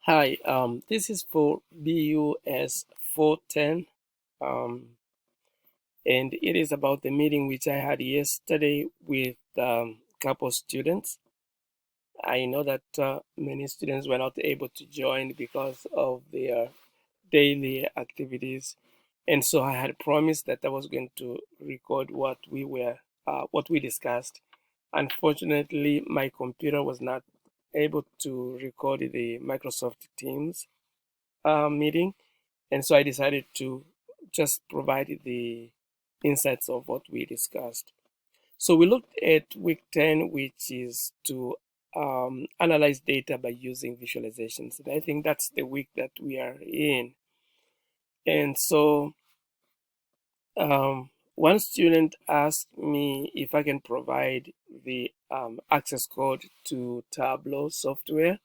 Hi, this is for BUS410, and it is about the meeting which I had yesterday with a couple of students. I know that many students were not able to join because of their daily activities, and so I had promised that I was going to record what we discussed. Unfortunately, my computer was not able to record the Microsoft Teams meeting. And so I decided to just provide the insights of what we discussed. So we looked at week 10, which is to analyze data by using visualizations. And I think that's the week that we are in. And so one student asked me if I can provide the access code to Tableau software.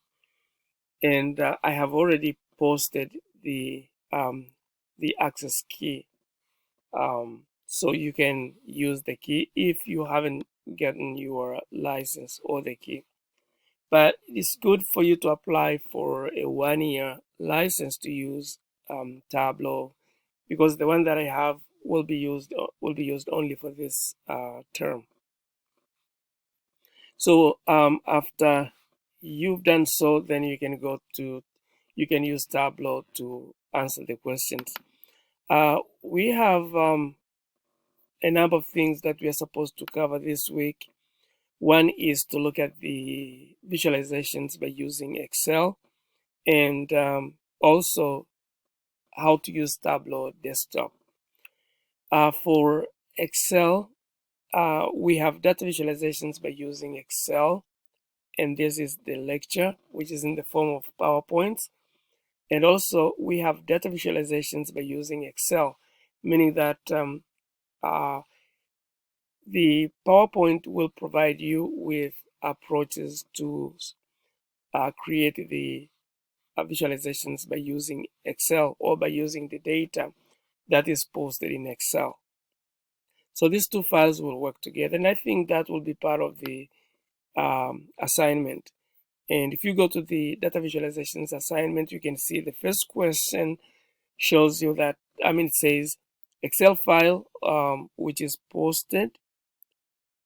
And I have already posted the access key. So you can use the key if you haven't gotten your license or the key. But it's good for you to apply for a 1 year license to use Tableau, because the one that I have will be used only for this term. So after you've done so, then you can use Tableau to answer the questions. We have a number of things that we are supposed to cover this week. One is to look at the visualizations by using Excel, and also how to use Tableau desktop. For Excel, we have data visualizations by using Excel, and this is the lecture, which is in the form of PowerPoints. And also, we have data visualizations by using Excel, meaning that the PowerPoint will provide you with approaches to create the visualizations by using Excel or by using the data that is posted in Excel. So these two files will work together, and I think that will be part of the assignment. And if you go to the data visualizations assignment, you can see the first question shows you that, it says Excel file, which is posted.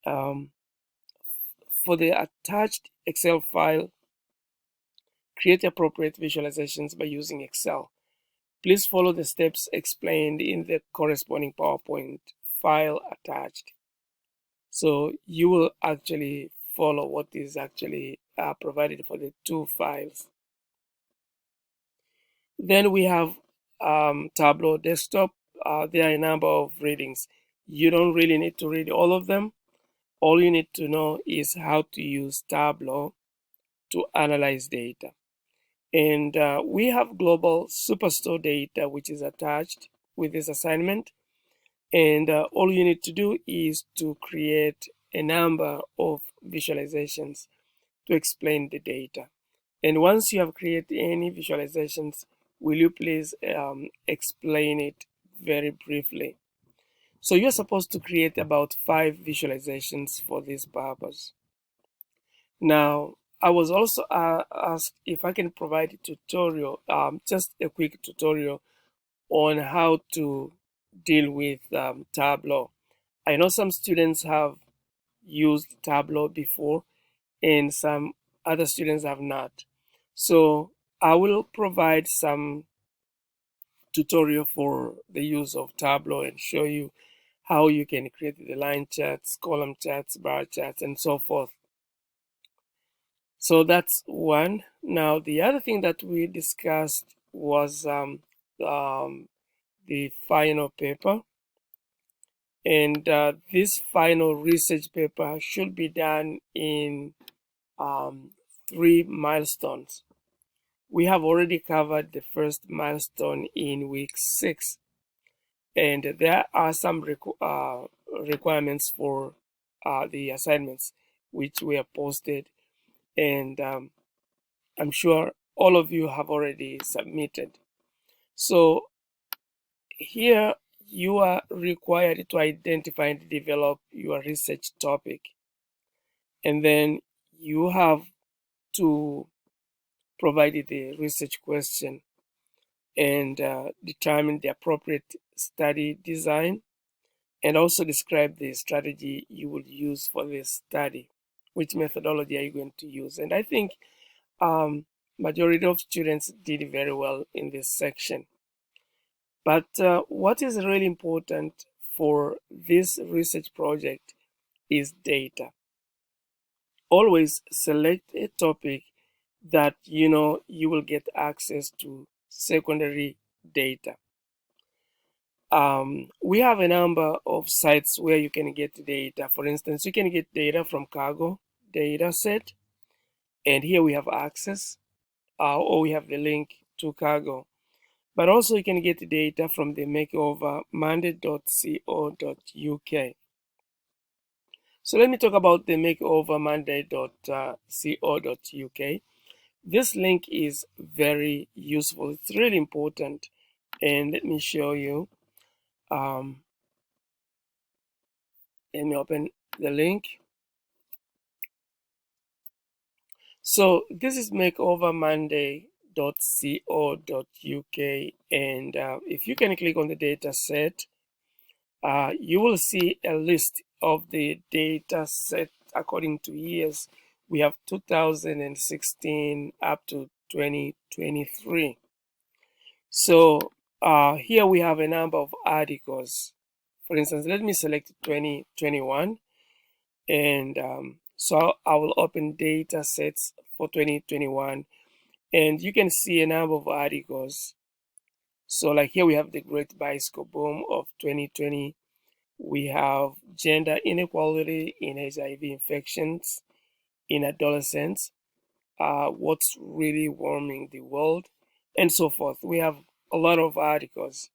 For the attached Excel file, create appropriate visualizations by using Excel. Please follow the steps explained in the corresponding PowerPoint file attached. So you will actually follow what is actually provided for the two files. Then we have Tableau desktop. There are a number of readings. You don't really need to read all of them. All you need to know is how to use Tableau to analyze data. And we have global superstore data, which is attached with this assignment. And all you need to do is to create a number of visualizations to explain the data. And once you have created any visualizations, will you please explain it very briefly? So you're supposed to create about 5 visualizations for this purpose. Now, I was also asked if I can provide a tutorial, just a quick tutorial on how to deal with Tableau. I know some students have used Tableau before and some other students have not. So I will provide some tutorial for the use of Tableau and show you how you can create the line charts, column charts, bar charts, and so forth. So that's one. Now, the other thing that we discussed was the final paper. And this final research paper should be done in 3 milestones. We have already covered the first milestone in week 6. And there are some requirements for the assignments which were posted. And I'm sure all of you have already submitted. So here you are required to identify and develop your research topic. And then you have to provide the research question, and determine the appropriate study design, and also describe the strategy you will use for this study. Which methodology are you going to use? And I think majority of students did very well in this section. But what is really important for this research project is data. Always select a topic that you know you will get access to secondary data. We have a number of sites where you can get data. For instance, you can get data from Cargo data set, and here we have access, or we have the link to Cargo. But also you can get data from the makeovermonday.co.uk. So let me talk about the makeovermonday.co.uk. This link is very useful. It's really important. And let me show you. Let me open the link. So this is makeovermonday.co.uk. And if you can click on the data set, you will see a list of the data set according to years. We have 2016 up to 2023. So here we have a number of articles. For instance, let me select 2021, and so I will open data sets for 2021, and you can see a number of articles. So like here we have the Great Bicycle Boom of 2020. We have gender inequality in HIV infections in adolescents, what's really warming the world, and so forth. We have a lot of articles.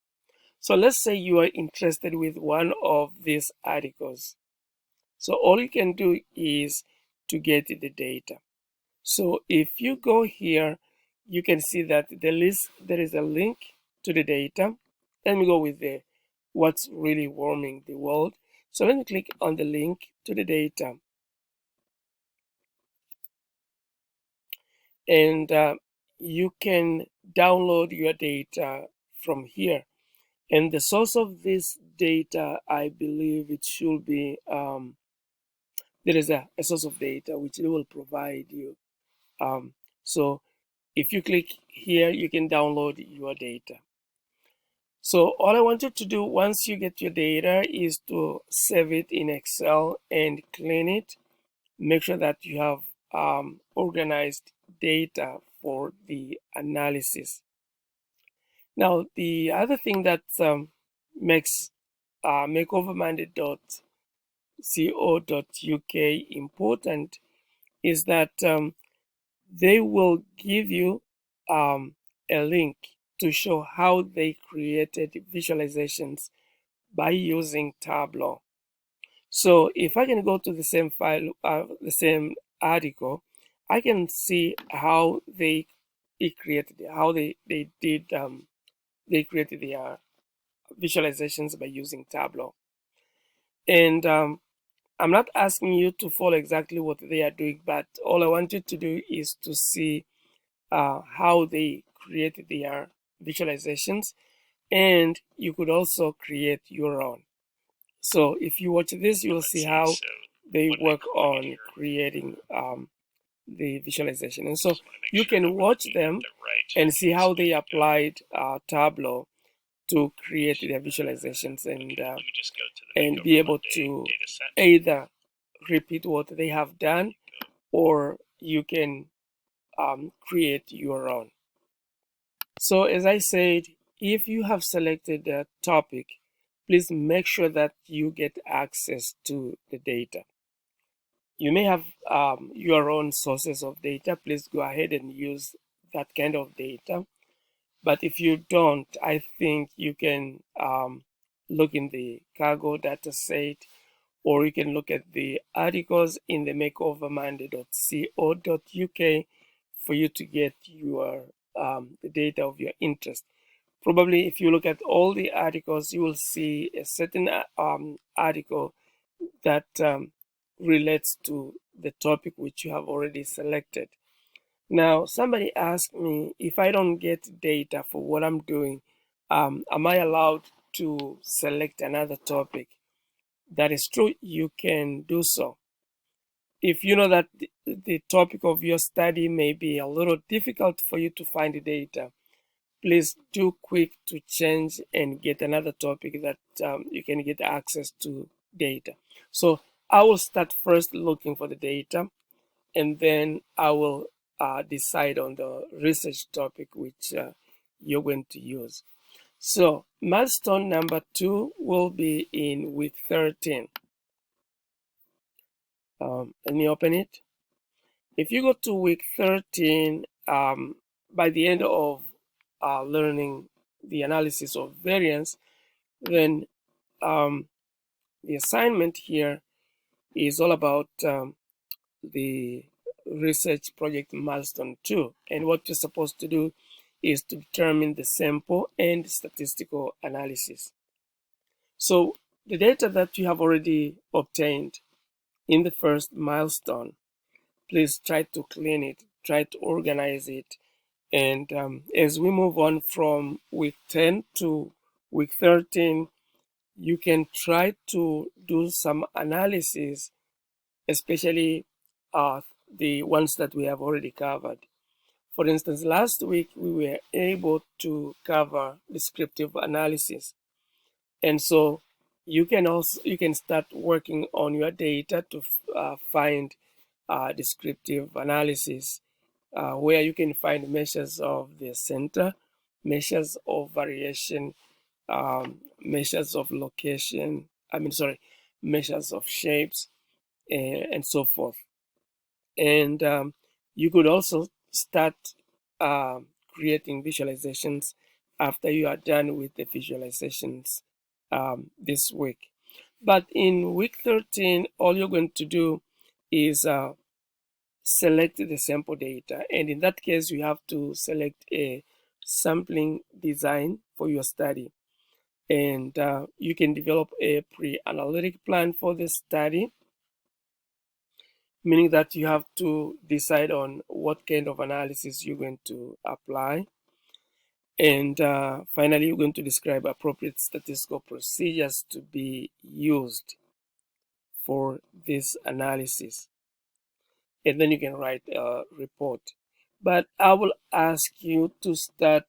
So let's say you are interested with one of these articles. So all you can do is to get the data. So if you go here, you can see that there is a link to the data. Let me go with the what's really warming the world. So let me click on the link to the data. And you can download your data from here. And the source of this data, I believe it should be, there is a source of data which they will provide you. So if you click here, you can download your data. So all I want you to do once you get your data is to save it in Excel and clean it. Make sure that you have organized data for the analysis. Now, the other thing that makes makeovermonday.co.uk important is that they will give you a link to show how they created visualizations by using Tableau. So if I can go to the same file, the same article, I can see how they created their visualizations by using Tableau. And I'm not asking you to follow exactly what they are doing, but all I want you to do is to see how they created their visualizations, and you could also create your own. So if you watch this, you'll see how they work on creating the visualization. And so you can watch them and see how they applied Tableau to create their visualizations, and be able to either repeat what they have done, or you can create your own. So as I said, if you have selected a topic, please make sure that you get access to the data. You may have your own sources of data. Please go ahead and use that kind of data. But if you don't, I think you can look in the Cargo data set, or you can look at the articles in the makeovermonday.co.uk for you to get your the data of your interest. Probably if you look at all the articles, you will see a certain article that relates to the topic which you have already selected. Now, somebody asked me, if I don't get data for what I'm doing, am I allowed to select another topic? That is true, you can do so. If you know that the topic of your study may be a little difficult for you to find the data, please do quick to change and get another topic that you can get access to data. So I will start first looking for the data, and then I will decide on the research topic which you're going to use. So milestone number 2 will be in week 13. Let me open it. If you go to week 13, by the end of learning the analysis of variance, then the assignment here is all about the research project milestone 2. And what you're supposed to do is to determine the sample and statistical analysis. So the data that you have already obtained in the first milestone, please try to clean it, try to organize it. And as we move on from week 10 to week 13, you can try to do some analysis, especially the ones that we have already covered. For instance, last week we were able to cover descriptive analysis. And so you can start working on your data to find descriptive analysis, where you can find measures of the center, measures of variation, measures of location, measures of shapes, and so forth. And you could also start creating visualizations after you are done with the visualizations this week. But in week 13, all you're going to do is select the sample data. And in that case, you have to select a sampling design for your study. And you can develop a pre-analytic plan for the study, meaning that you have to decide on what kind of analysis you're going to apply. And finally, you're going to describe appropriate statistical procedures to be used for this analysis. And then you can write a report. But I will ask you to start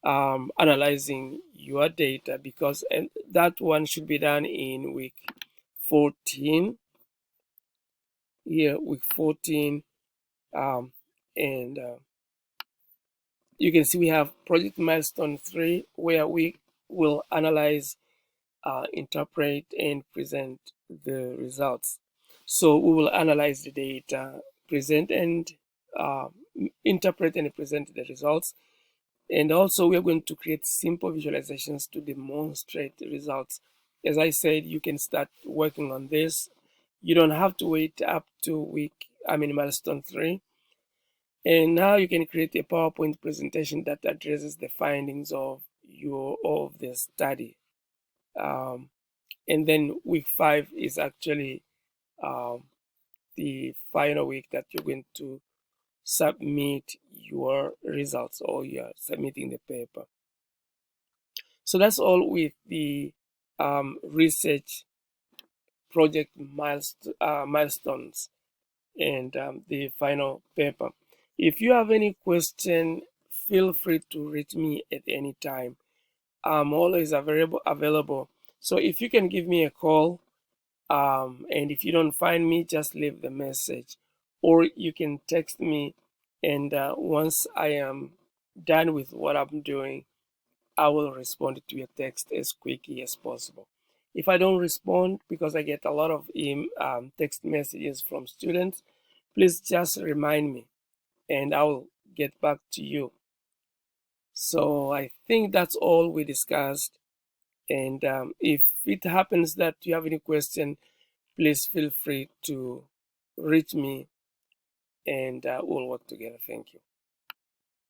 analyzing your data, because that one should be done in week 14. Here, week 14. And you can see we have project milestone 3, where we will analyze, interpret, and present the results. So we will analyze the data, present and interpret and present the results. And also we are going to create simple visualizations to demonstrate the results. As I said, you can start working on this. You don't have to wait up to milestone 3. And now you can create a PowerPoint presentation that addresses the findings of the study. And then week 5 is actually the final week that you're going to submit your results, or you're submitting the paper. So that's all with the research project milestones and the final paper. If you have any question, feel free to reach me at any time. I'm always available. So if you can give me a call, and if you don't find me, just leave the message, or you can text me. And once I am done with what I'm doing, I will respond to your text as quickly as possible. If I don't respond, because I get a lot of text messages from students, please just remind me and I will get back to you. So I think that's all we discussed. And if it happens that you have any question, please feel free to reach me, and we'll work together. Thank you.